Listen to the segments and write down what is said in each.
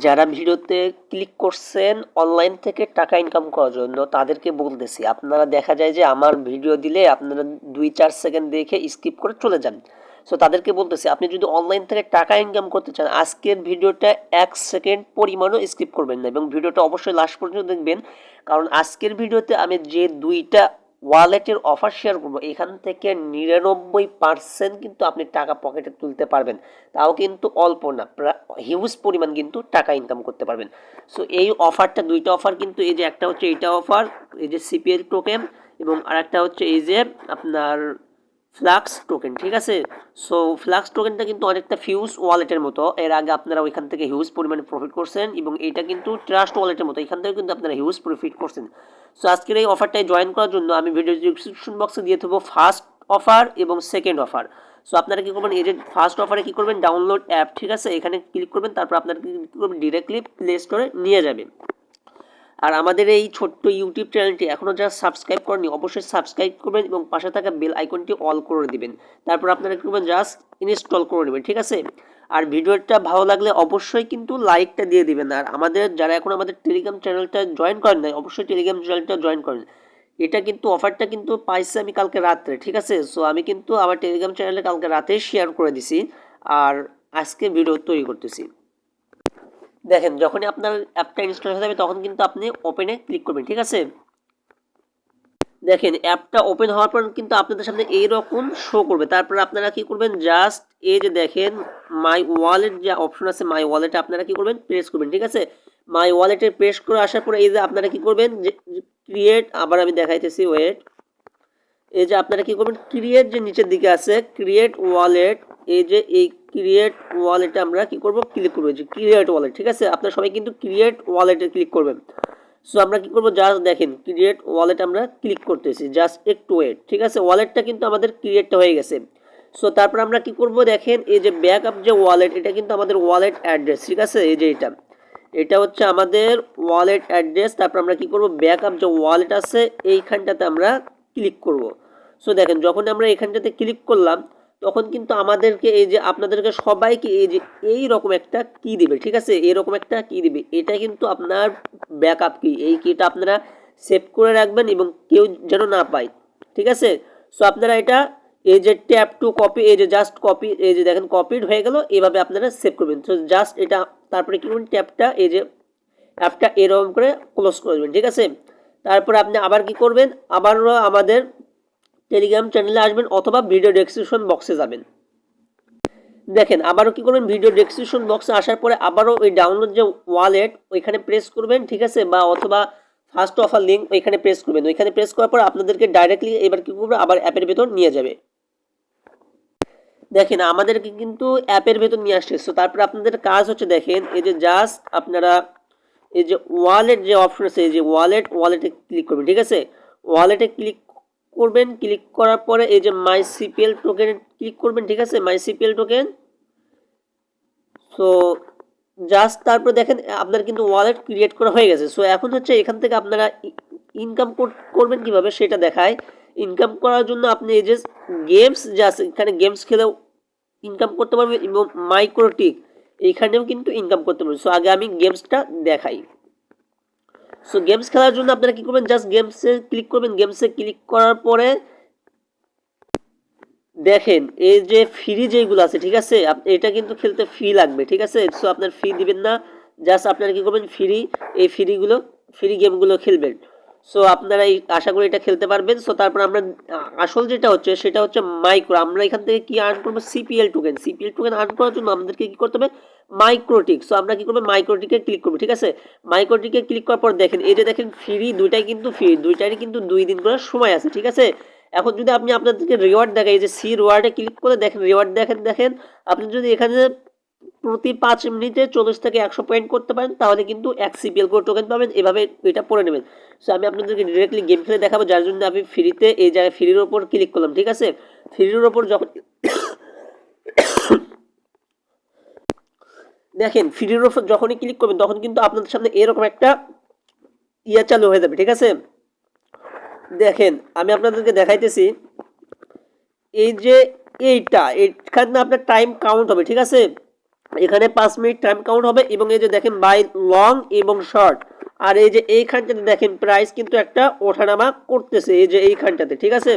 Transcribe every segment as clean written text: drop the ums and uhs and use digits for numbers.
যারা ভিডিওতে ক্লিক করছেন অনলাইন থেকে টাকা ইনকাম করার জন্য তাদেরকে বলতেছি, আপনারা দেখা যায় যে আমার ভিডিও দিলে আপনারা 2-4 সেকেন্ড দেখে স্কিপ করে চলে যান। সো তাদেরকে বলতেছি, আপনি যদি অনলাইন থেকে টাকা ইনকাম করতে চান আজকের ভিডিওটা 1 সেকেন্ড পরিমাণও স্কিপ করবেন না এবং ভিডিওটা অবশ্যই লাস্ট পর্যন্ত দেখবেন। কারণ আজকের ভিডিওতে আমি যে 2টা ওয়ালেটের অফার শেয়ার করবো এখান থেকে 99% কিন্তু আপনি টাকা পকেটে তুলতে পারবেন, তাও কিন্তু অল্প না, হিউজ পরিমাণ কিন্তু টাকা ইনকাম করতে পারবেন। সো এই অফারটা 2টা অফার কিন্তু, এই যে একটা হচ্ছে এইটা অফার, এই যে সিপিএল টোকেন, এবং আরেকটা হচ্ছে এই যে আপনার ফ্লাক্স টোকেন, ঠিক আছে। সো ফ্লাক্স টোকেনটা কিন্তু অনেকটা ফিউজ ওয়ালেটের মতো, এর আগে আপনারা ওইখান থেকে হিউজ পরিমাণে প্রফিট করছেন, এবং এইটা কিন্তু ট্রাস্ট ওয়ালেটের মতো, এখান থেকে কিন্তু আপনারা হিউজ প্রফিট করছেন। সো আজকের এই অফারটায় জয়েন করার জন্য আমি ভিডিও ডিসক্রিপশন বক্সে দিয়ে দেবো ফার্স্ট অফার এবং সেকেন্ড অফার। সো আপনারা কী করবেন, এই যে ফার্স্ট অফারে কী করবেন, ডাউনলোড অ্যাপ, ঠিক আছে, এখানে ক্লিক করবেন, তারপর আপনারা কী করবেন, ডিরেক্টলি প্লে স্টোরে নিয়ে যাবেন। আর আমাদের এই ছোট্ট ইউটিউব চ্যানেলটি এখনও যারা সাবস্ক্রাইব করেনি অবশ্যই সাবস্ক্রাইব করবেন এবং পাশে থাকা বেল আইকনটি অল করে দিবেন। তারপর আপনারা কী করবেন, জাস্ট ইনস্টল করে নেবেন, ঠিক আছে। আর ভিডিওটা ভালো লাগলে অবশ্যই কিন্তু লাইকটা দিয়ে দিবেন। আর আমাদের যারা এখন আমাদের টেলিগ্রাম চ্যানেলটা জয়েন করেন নাই অবশ্যই টেলিগ্রাম চ্যানেলটা জয়েন করেন। এটা কিন্তু অফারটা কিন্তু পাইছি আমি কালকে রাত্রে, ঠিক আছে। সো আমি কিন্তু আমার টেলিগ্রাম চ্যানেলে কালকে রাতেই শেয়ার করে দিছি আর আজকে ভিডিও তৈরি করতেছি। দেখেন যখনই আপনার অ্যাপটা ইনস্টল হয়ে যাবে তখন কিন্তু আপনি ওপেনে ক্লিক করবেন, ঠিক আছে। দেখেন অ্যাপটা ওপেন হওয়ার পর কিন্তু আপনাদের সামনে এইরকম শো করবে। তারপর আপনারা কি করবেন, জাস্ট এই যে দেখেন মাই ওয়ালেট যে অপশন আছে, মাই ওয়ালেটে আপনারা কি করবেন, প্রেস করবেন, ঠিক আছে। মাই ওয়ালেটে প্রেস করে আসার পরে এই যে আপনারা কি করবেন, যে ক্রিয়েট, আবার আমি দেখাইতেছি, ওয়েট, এই যে আপনারা কি করবেন, ক্রিয়েট যে নিচের দিকে আছে ক্রিয়েট ওয়ালেট, এই যে এই ক্রিয়েট ওয়ালেটে আমরা কি করব, ক্লিক করব, যে ক্রিয়েট ওয়ালেট, ঠিক আছে। আপনারা সবাই কিন্তু ক্রিয়েট ওয়ালেটে ক্লিক করবেন। সো আমরা কি করব, জাস্ট দেখেন ক্রিয়েট ওয়ালেট আমরা ক্লিক করতেছি, জাস্ট একটু ওয়েট, ঠিক আছে। ওয়ালেটটা কিন্তু আমাদের ক্রিয়েটটা হয়ে গেছে। সো তারপর আমরা কি করব, দেখেন এই যে ব্যাকআপ যে ওয়ালেট, এটা কিন্তু আমাদের ওয়ালেট অ্যাড্রেস, ঠিক আছে। এই যে এটা হচ্ছে আমাদের ওয়ালেট অ্যাড্রেস। তারপর আমরা কি করব, ব্যাকআপ যে ওয়ালেট আছে এইখানটাতে আমরা ক্লিক করব। সো দেখেন যখন আমরা এখানটাতে ক্লিক করলাম তখন কিন্তু আমাদেরকে এই যে আপনাদেরকে সবাইকে এই যে এই রকম একটা কি দিবে, ঠিক আছে, এরকম একটা কি দিবে, এটা কিন্তু আপনার ব্যাকআপ কি, এই কিটা আপনারা সেভ করে রাখবেন এবং কেউ যেন না পায়, ঠিক আছে। সো আপনারা এটা এই যে ট্যাপ টু কপি, এই যে জাস্ট কপি, এই যে দেখেন কপিড হয়ে গেল, এইভাবে আপনারা সেভ করবেন। তো জাস্ট এটা তারপরে কি করবেন, ট্যাপটা এই যে অ্যাপটা এরকম করে ক্লোজ করে দেবেন, ঠিক আছে। তারপর আপনি আবার কি করবেন, আবারও আমাদের টেলিগ্রাম চ্যানেলে আসবেন অথবা ভিডিও ডেসক্রিপশন বক্সে যাবেন। দেখেন আবারও কি করবেন, ভিডিও ডেসক্রিপশন বক্সে আসার পরে আবারও ওই ডাউনলোড যে ওয়ালেট ওইখানে প্রেস করবেন, ঠিক আছে, বা অথবা ফার্স্ট অফার লিঙ্ক ওইখানে প্রেস করবেন। ওইখানে প্রেস করার পর আপনাদেরকে ডাইরেক্টলি এবার কি করবে, আবার অ্যাপের ভেতর নিয়ে যাবে। দেখেন আমাদেরকে কিন্তু অ্যাপের ভেতর নিয়ে আসছে। সো তারপর আপনাদের কাজ হচ্ছে, দেখেন এই যে জাস্ট আপনারা এই যে ওয়ালেট যে অপশন আছে, এই যে ওয়ালেটে ক্লিক করবেন, ঠিক আছে। ওয়ালেটে ক্লিক করবেন, ক্লিক করার পরে এই যে মাই সিপিএল টোকেন ক্লিক করবেন, ঠিক আছে, মাই সিপিএল টোকেন। সো জাস্ট তারপর দেখেন আপনার কিন্তু ওয়ালেট ক্রিয়েট করা হয়ে গেছে। সো এখন হচ্ছে এখান থেকে আপনারা ইনকাম করবেন কিভাবে সেটা দেখায়। ইনকাম করার জন্য আপনি এই যে গেমস যে আছে এখানে গেমস খেলেও ইনকাম করতে পারবেন এবং মাইক্রোটিক এইখানেও কিন্তু ইনকাম করতে পারবেন। সো আগে আমি গেমসটা দেখাই। সো গেমস খেলার জন্য আপনারা কি করবেন, জাস্ট গেমসে ক্লিক করবেন। গেমসে ক্লিক করার পরে দেখেন এই যে ফ্রি যেগুলো আছে, ঠিক আছে, এটা কিন্তু খেলতে ফি লাগবে, ঠিক আছে। সো আপনার ফি দিবেন না, জাস্ট আপনারা কি করবেন, এই ফ্রি গেমগুলো খেলবেন। সো আপনারা এই আশা করি এটা খেলতে পারবেন। সো তারপর আমরা আসল যেটা হচ্ছে সেটা হচ্ছে মাইক্রো, আমরা এখান থেকে কি আর্ন করবো, সিপিএল টোকেন আর্ন করার জন্য আমাদেরকে কি করতে হবে, মাইক্রোটিক। সো আমরা কি করবো, মাইক্রোটিকে ক্লিক করবো, ঠিক আছে। মাইক্রোটিকে ক্লিক করার পর দেখেন এই যে দেখেন ফ্রি, দুইটাই কিন্তু ফ্রি, দুইটারই কিন্তু 2 দিন করে সময় আছে, ঠিক আছে। এখন যদি আপনি আপনাদেরকে রিওয়ার্ড দেখাই, এই যে সি রিওয়ার্ডে ক্লিক করে দেখেন রিওয়ার্ড দেখেন আপনি যদি এখানে প্রতি 5 মিনিটে 40 থেকে 100 পয়েন্ট করতে পারেন তাহলে কিন্তু 1 সিপিএল করে টোকেন পাবেন, এভাবে এটা পড়ে নেবেন। সো আমি আপনাদেরকে ডিরেক্টলি গেম খেলে দেখাবো, যার জন্য আমি ফ্রিতে এই জায়গায় ফ্রির ওপর ক্লিক করলাম, ঠিক আছে। ফ্রির ওপর যখন দেখেন ফ্রির ওপর যখনই ক্লিক করবেন তখন কিন্তু আপনাদের সামনে এরকম একটা চালু হয়ে যাবে, ঠিক আছে। দেখেন আমি আপনাদেরকে দেখাইতেছি, এই যে এখানে আপনার টাইম কাউন্ট হবে, ঠিক আছে। এখানে 5 মিনিট টাইম কাউন্ট হবে এবং এই যে দেখেন বাই লং এবং শর্ট। আর এই যে এইখানটাতে দেখেন প্রাইস কিন্তু একটা ওঠানামা করতেছে এই যে এইখানটাতে, ঠিক আছে।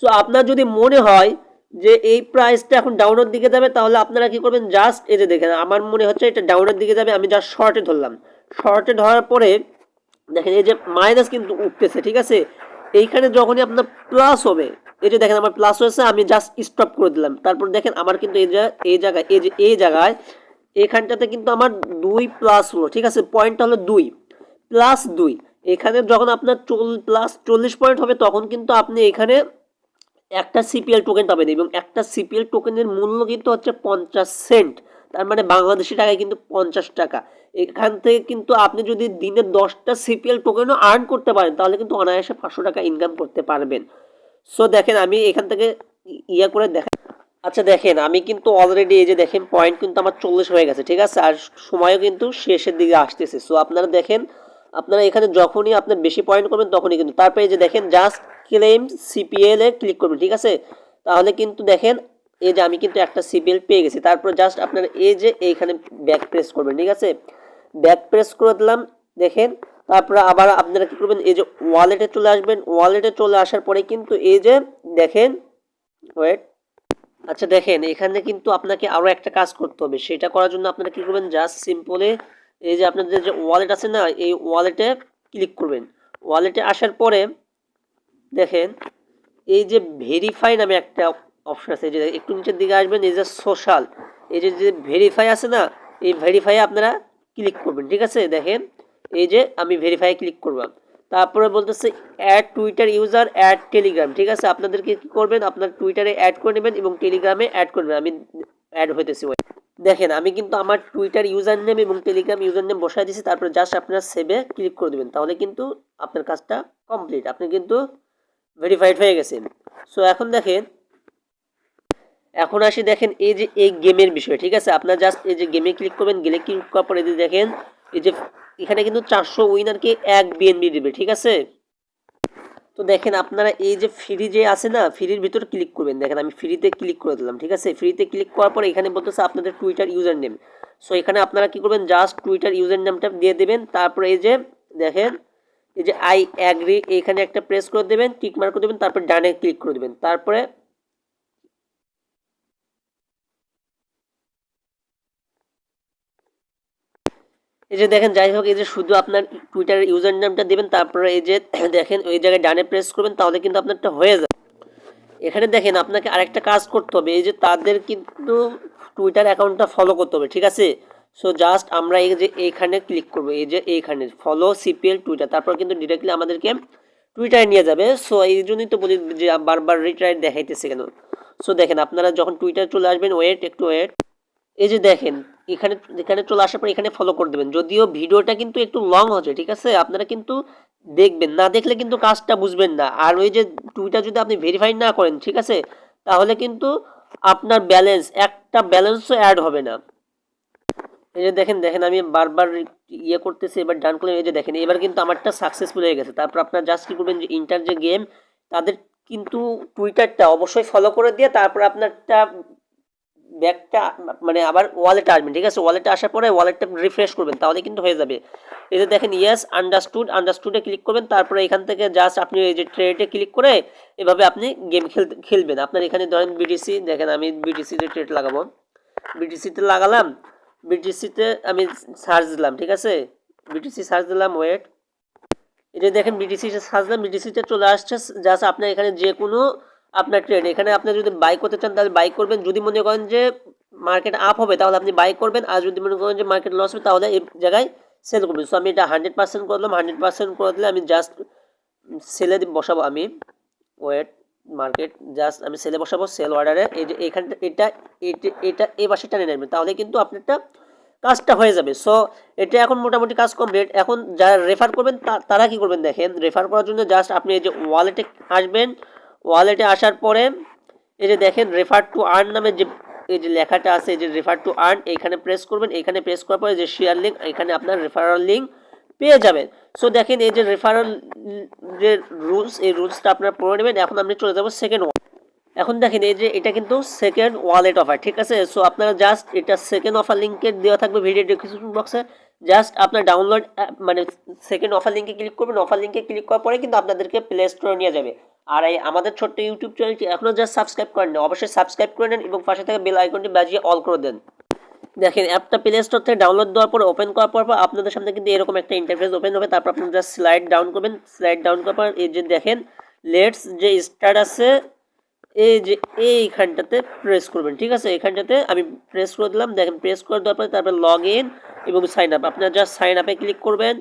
সো আপনার যদি মনে হয় যে এই প্রাইসটা এখন ডাউনের দিকে যাবে, তাহলে আপনারা কি করবেন, জাস্ট এই যে দেখেন আমার মনে হচ্ছে এটা ডাউনের দিকে যাবে, আমি জাস্ট শর্টে ধরলাম। শর্টে ধরার পরে দেখেন এই যে মাইনাস কিন্তু উঠতেছে, ঠিক আছে। এইখানে যখনই আপনার প্লাস হবে, এই যে দেখেন আমার প্লাস হয়েছে, আমি জাস্ট স্টপ করে দিলাম। তারপর দেখেন আমার কিন্তু এই জায়গায় এখানটাতে কিন্তু আমার 2 প্লাস হলো, ঠিক আছে। পয়েন্টটা হলো 2 প্লাস 2। এখানে যখন আপনার প্লাস 40 পয়েন্ট হবে, তখন কিন্তু আপনি এখানে একটা সিপিএল টোকেন পাবেন এবং একটা সিপিএল টোকেনের মূল্য কিন্তু হচ্ছে 50 সেন্ট। তার মানে বাংলাদেশি টাকায় কিন্তু 50 টাকা। এখান থেকে কিন্তু আপনি যদি দিনে 10টা সিপিএল টোকেনও আর্ন করতে পারেন, তাহলে কিন্তু অনায়াসে 500 টাকা ইনকাম করতে পারবেন। সো দেখেন আমি এখান থেকে ইয়া করে দেখেন। আচ্ছা দেখেন আমি কিন্তু অলরেডি এই যে দেখেন পয়েন্ট কিন্তু আমার 40 হয়ে গেছে, ঠিক আছে। আর সময়ও কিন্তু শেষের দিকে আসতেছে। সো আপনারা দেখেন, আপনারা এখানে যখনই আপনার বেশি পয়েন্ট করবেন তখনই কিন্তু তারপরে এই যে দেখেন জাস্ট ক্লেম সিপিএল এ ক্লিক করবেন, ঠিক আছে। তাহলে কিন্তু দেখেন এই যে আমি কিন্তু একটা সিপিএল পেয়ে গেছি। তারপর জাস্ট আপনারা এই যে এইখানে ব্যাক প্রেস করবেন, ঠিক আছে। ব্যাক প্রেস করে দিলাম দেখেন। তারপরে আবার আপনারা কি করবেন, এই যে ওয়ালেটে চলে আসবেন। ওয়ালেটে চলে আসার পরে কিন্তু এই যে দেখেন ওয়েট, আচ্ছা দেখেন এখানে কিন্তু আপনাকে আরও একটা কাজ করতে হবে। সেটা করার জন্য আপনারা কী করবেন, জাস্ট সিম্পলে এই যে আপনাদের যে ওয়ালেট আছে না, এই ওয়ালেটে ক্লিক করবেন। ওয়ালেটে আসার পরে দেখেন এই যে ভেরিফাই নামে একটা অপশন আছে, যে একটু নিচের দিকে আসবেন, এই যে সোশ্যাল, এই যে ভেরিফাই আছে না, এই ভেরিফাই আপনারা ক্লিক করবেন, ঠিক আছে। দেখেন এই যে আমি ভেরিফাই ক্লিক করলাম। তারপরে বলতেছে add Twitter user, add Telegram, ঠিক আছে। আপনাদেরকে কী করবেন, আপনার টুইটারে অ্যাড করে নেবেন এবং টেলিগ্রামে অ্যাড করবেন। আমি অ্যাড হইতেছি, দেখেন আমি কিন্তু আমার টুইটার ইউজার নেম এবং টেলিগ্রাম ইউজার নেম বসাই দিয়েছি। তারপরে জাস্ট আপনারা সেভে ক্লিক করে দেবেন, তাহলে কিন্তু আপনার কাজটা কমপ্লিট, আপনি কিন্তু ভেরিফাইড হয়ে গেছেন। সো এখন দেখেন, এখন আসি দেখেন এই যে এই গেমের বিষয়, ঠিক আছে। আপনার জাস্ট এই যে গেমে ক্লিক করবেন, গেলে ক্লিক করার পরে এই যে দেখেন এই যে এখানে কিন্তু 400 উইনারকে 1 বিএনবি দেবে, ঠিক আছে। তো দেখেন আপনারা এই যে ফ্রি যে আছে না, ফ্রির ভিতর ক্লিক করবেন। দেখেন আমি ফ্রিতে ক্লিক করে দিলাম, ঠিক আছে। ফ্রিতে ক্লিক করার পরে এখানে বলতেছে আপনাদের টুইটার ইউজার নেম। সো এখানে আপনারা কি করবেন, জাস্ট টুইটার ইউজার নেমটা দিয়ে দেবেন। তারপরে এই যে দেখেন এই যে আই অ্যাগ্রি, এখানে একটা প্রেস করে দেবেন, টিক মার্ক করে দেবেন, তারপর ডানে ক্লিক করে দেবেন। তারপরে এই যে দেখেন, যাই হোক এই যে শুধু আপনার টুইটারের ইউজার নেমটা দেবেন। তারপরে এই যে দেখেন ওই জায়গায় ডানে প্রেস করবেন, তাহলে কিন্তু আপনারটা হয়ে যাবে। এখানে দেখেন আপনাকে আরেকটা কাজ করতে হবে, এই যে তাদের কিন্তু টুইটার অ্যাকাউন্টটা ফলো করতে হবে, ঠিক আছে। সো জাস্ট আমরা এই যে এইখানে ক্লিক করবো, এই যে এইখানে ফলো সিপিএল টুইটার, তারপর কিন্তু ডিরেক্টলি আমাদেরকে টুইটারে নিয়ে যাবে। সো এই জন্যই তো বলি যে বারবার রিট্রাই দেখাইতেছে কেন। সো দেখেন আপনারা যখন টুইটারে চলে আসবেন, ওয়েট একটু ওয়েট, এই যে দেখেন এখানে এখানে চলে আসার পর এখানে ফলো করে দেবেন। যদিও ভিডিওটা কিন্তু একটু লং হচ্ছে, ঠিক আছে, আপনারা কিন্তু দেখবেন, না দেখলে কিন্তু কাজটা বুঝবেন না। আর ওই যে টুইটার যদি আপনি ভেরিফাই না করেন, ঠিক আছে, তাহলে কিন্তু আপনার ব্যালেন্স একটা ব্যালেন্সও অ্যাড হবে না। এই যে দেখেন দেখেন আমি বারবার ইয়ে করতেছি, এবার ডান করলে এই যে দেখেন এবার কিন্তু আমারটা সাকসেসফুল হয়ে গেছে। তারপর আপনার জাস্ট কি করবেন, যে ইন্টার যে গেম, তাদের কিন্তু টুইটারটা অবশ্যই ফলো করে দিয়ে তারপর আপনারটা ব্যাকটা মানে আবার ওয়ালেটে আসবেন, ঠিক আছে। ওয়ালেটে আসার পরে ওয়ালেটটা রিফ্রেশ করবেন, তাহলে কিন্তু হয়ে যাবে। এই যে দেখেন ইয়েস আন্ডারস্টুডে ক্লিক করবেন। তারপরে এখান থেকে জাস্ট আপনি এই যে ট্রেডে ক্লিক করে এভাবে আপনি গেম খেলবেন। আপনার এখানে ধরেন বিটিসি, দেখেন আমি বিটিসিতে ট্রেড লাগাবো, বিটিসিতে লাগালাম। বিটিসিতে আমি সার্চ দিলাম, ঠিক আছে, বিটিসি সার্চ দিলাম, ওয়েট, এটা দেখেন বিটিসি সার্চ দিলাম, বিটিসিতে চলে আসছে। জাস্ট আপনার এখানে যে কোনো আপনার ট্রেড, এখানে আপনি যদি বাই করতে চান তাহলে বাই করবেন। যদি মনে করেন যে মার্কেট আপ হবে তাহলে আপনি বাই করবেন, আর যদি মনে করেন যে মার্কেট লস হবে তাহলে এই জায়গায় সেল করবেন। সো আমি এটা 100% করলাম। 100% করে দিলে আমি জাস্ট সেলে বসাবো, আমি ওয়েট মার্কেট জাস্ট আমি সেলে বসাবো, সেল অর্ডারে। এই যে এখানটা এটা এটা এই পাশে টানে নেবেন, তাহলে কিন্তু আপনারটা কাজটা হয়ে যাবে। সো এটা এখন মোটামুটি কাজ কমপ্লিট। এখন যারা রেফার করবেন তারা কি করবেন, দেখেন রেফার করার জন্য জাস্ট আপনি এই যে ওয়ালেটে আসবেন। ওয়ালেটে আসার পরে এই যে দেখেন রেফার টু আর্ন নামে যে এই যে লেখাটা আছে, এই যে রেফার টু আর্ন, এইখানে প্রেস করবেন। এইখানে প্রেস করার পরে যে শেয়ার লিঙ্ক, এখানে আপনার রেফারাল লিঙ্ক পেয়ে যাবেন। সো দেখেন এই যে রেফারাল যে রুলস, এই রুলসটা আপনারা পড়ে নেবেন। এখন আপনি চলে যাবো সেকেন্ড ওয়ান। এখন দেখেন এই যে এটা কিন্তু সেকেন্ড ওয়ালেট অফার, ঠিক আছে। সো আপনারা জাস্ট এটা সেকেন্ড অফার লিঙ্কে দেওয়া থাকবে ভিডিও ডেসক্রিপশন বক্সে, জাস্ট আপনার ডাউনলোড মানে সেকেন্ড অফার লিঙ্কে ক্লিক করবেন। অফার লিঙ্কে ক্লিক করার পরে কিন্তু আপনাদেরকে প্লে স্টোরে নিয়ে যাবে। আর এই আমাদের ছোট্ট ইউটিউব চ্যানেলটি এখনও জাস্ট সাবস্ক্রাইব করেন না, অবশ্যই সাবস্ক্রাইব করে নেন এবং পাশে থাকা বেল আইকনটি বাজিয়ে অল করে দেন। দেখেন অ্যাপটা প্লে স্টোর থেকে ডাউনলোড দেওয়ার পর ওপেন করার পর আপনাদের সামনে কিন্তু এরকম একটা ইন্টারফেস ওপেন হবে। তারপর আপনারা জাস্ট স্লাইড ডাউন করবেন। স্লাইড ডাউন করার পর এই যে দেখেন লেটস যে স্টার্ট আছে, এই যে এইখানটাতে প্রেস করবেন, ঠিক আছে। এখানটাতে আমি প্রেস করে দিলাম। দেখেন প্রেস করে দেওয়ার পরে তারপর লগ ইন এবং সাইন আপ, আপনারা জাস্ট সাইন আপে ক্লিক করবেন।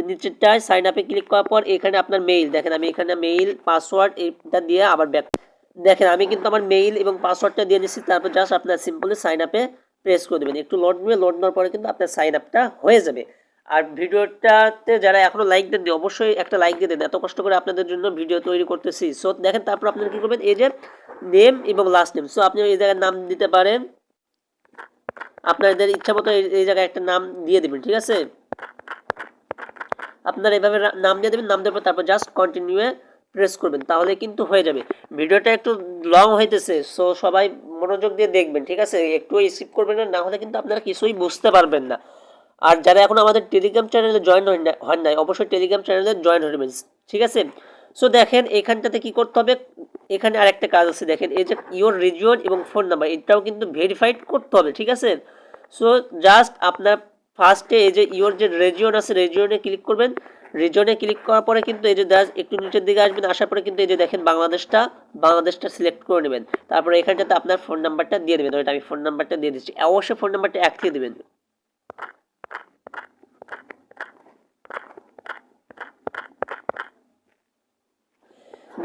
নিচেরটায় সাইন আপে ক্লিক করার পর এখানে আপনার মেইল, দেখেন আমি এখানে মেইল পাসওয়ার্ড এটা দিয়ে আবার ব্যাক, দেখেন আমি কিন্তু আমার মেইল এবং পাসওয়ার্ডটা দিয়ে দিচ্ছি। তারপর জাস্ট আপনার সিম্পলি সাইন আপে প্রেস করে দেবেন। একটু লোড নেবে, লোড নেওয়ার পরে কিন্তু আপনার সাইন আপটা হয়ে যাবে। আর ভিডিওটাতে যারা এখনো লাইক দেননি অবশ্যই একটা লাইক দিয়ে দেন, এত কষ্ট করে আপনাদের জন্য ভিডিও তৈরি করতেছি। সো দেখেন তারপর আপনারা কি করবেন, এই যে নেম এবং লাস্ট নেম, সো আপনি এই জায়গায় নাম দিতে পারেন, আপনাদের ইচ্ছা মতো এই জায়গায় একটা নাম দিয়ে দেবেন, ঠিক আছে। আপনারা এভাবে নাম দিয়ে দেবেন, নাম দেওয়ার পর তারপর জাস্ট কন্টিনিউয়ে প্রেস করবেন, তাহলে কিন্তু হয়ে যাবে। ভিডিওটা একটু লং হইতেছে, সো সবাই মনোযোগ দিয়ে দেখবেন, ঠিক আছে। একটু স্কিপ করবেন না, না হলে কিন্তু আপনারা কিছুই বুঝতে পারবেন না। আর যারা এখন আমাদের টেলিগ্রাম চ্যানেলে জয়েন হন নাই অবশ্যই টেলিগ্রাম চ্যানেলে জয়েন হয়ে নেবেন, ঠিক আছে। সো দেখেন এখানটাতে কি করতে হবে, এখানে আরেকটা কাজ আছে। দেখেন এই যে ইওর রিজিয়ন এবং ফোন নাম্বার এটাও কিন্তু ভেরিফাইড করতে হবে, ঠিক আছে। সো জাস্ট আপনার ফার্স্টে এই যে ইওর যে রিজিয়ন আছে রিজিয়নে ক্লিক করবেন। রিজনে ক্লিক করার পরে কিন্তু এই যে একটু নিচের দিকে আসবেন, আসার পরে কিন্তু এই যে দেখেন বাংলাদেশটা সিলেক্ট করে নেবেন। তারপরে এখানটাতে আপনার ফোন নাম্বারটা দিয়ে দেবেন, ওইটা আমি ফোন নাম্বারটা দিয়ে দিচ্ছি। অবশ্যই ফোন নাম্বারটা এক দিয়ে দেবেন।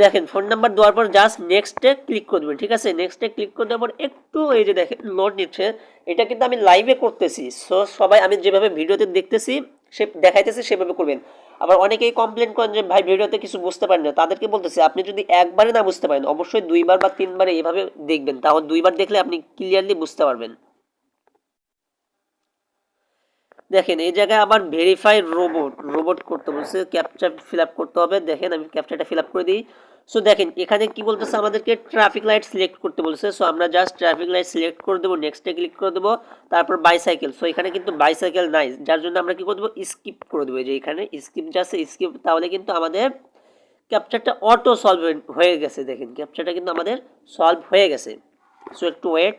দেখেন ফোন নাম্বার দেওয়ার পর জাস্ট নেক্সটে ক্লিক করে দেবেন, ঠিক আছে। নেক্সটে ক্লিক করে দেওয়ার পর একটু এই যে দেখেন লোড নিচ্ছে, এটা কিন্তু আমি লাইভে করতেছি। সো সবাই আমি যেভাবে ভিডিওতে দেখতেছি সে দেখাইতেছি সেভাবে করবেন। আবার অনেকেই কমপ্লেন করেন যে ভাই ভিডিওতে কিছু বুঝতে পারেন না, তাদেরকে বলতেছি আপনি যদি একবারে না বুঝতে পারেন অবশ্যই দুইবার বা তিনবারে এভাবে দেখবেন, তাহলে দুইবার দেখলে আপনি ক্লিয়ারলি বুঝতে পারবেন। দেখেন এই জায়গায় আবার ভেরিফাই রোবট করতে বলছে, ক্যাপচা ফিল আপ করতে হবে। দেখেন আমি ক্যাপচাটা ফিল আপ করে দিই। সো দেখেন এখানে কি বলতেছে, আমাদেরকে ট্রাফিক লাইট সিলেক্ট করতে বলছে। সো আমরা জাস্ট ট্রাফিক লাইট সিলেক্ট করে দেবো, নেক্সটে ক্লিক করে দেবো। তারপর বাইসাইকেল, সো এখানে কিন্তু বাইসাইকেল নাই, যার জন্য আমরা কি করে দেবো, স্কিপ করে দেবো। যে এখানে স্কিপ যাচ্ছে স্কিপ, তাহলে কিন্তু আমাদের ক্যাপচারটা অটো সলভ হয়ে গেছে। দেখেন ক্যাপচারটা কিন্তু আমাদের সলভ হয়ে গেছে। সো একটু ওয়েট।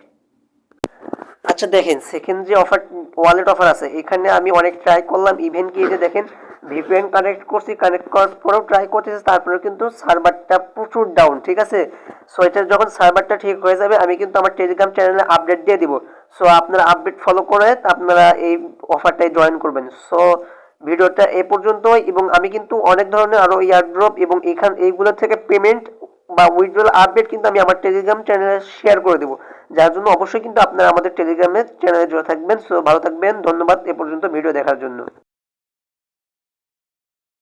আচ্ছা দেখেন সেকেন্ড যে অফার ওয়ালেট অফার আছে এখানে আমি অনেক ট্রাই করলাম, ইভেন কি যে দেখেন ভিপিএন কানেক্ট করছি, কানেক্ট করার পরেও ট্রাই করতেছি, তারপরে কিন্তু সার্ভারটা প্রচুর ডাউন, ঠিক আছে। সো এটা যখন সার্ভারটা ঠিক হয়ে যাবে আমি কিন্তু আমার টেলিগ্রাম চ্যানেলে আপডেট দিয়ে দিব। সো আপনারা আপডেট ফলো করে আপনারা এই অফারটায় জয়েন করবেন। সো ভিডিওটা এ পর্যন্তই, এবং আমি কিন্তু অনেক ধরনের আরও এয়ারড্রপ এবং এইগুলো থেকে পেমেন্ট বা উইথড্রল আপডেট কিন্তু আমি আমার টেলিগ্রাম চ্যানেলে শেয়ার করে দেবো, যার জন্য অবশ্যই কিন্তু আপনারা আমাদের টেলিগ্রামের চ্যানেলে জুড়ে থাকবেন। সো ভালো থাকবেন, ধন্যবাদ এ পর্যন্ত ভিডিও দেখার জন্য।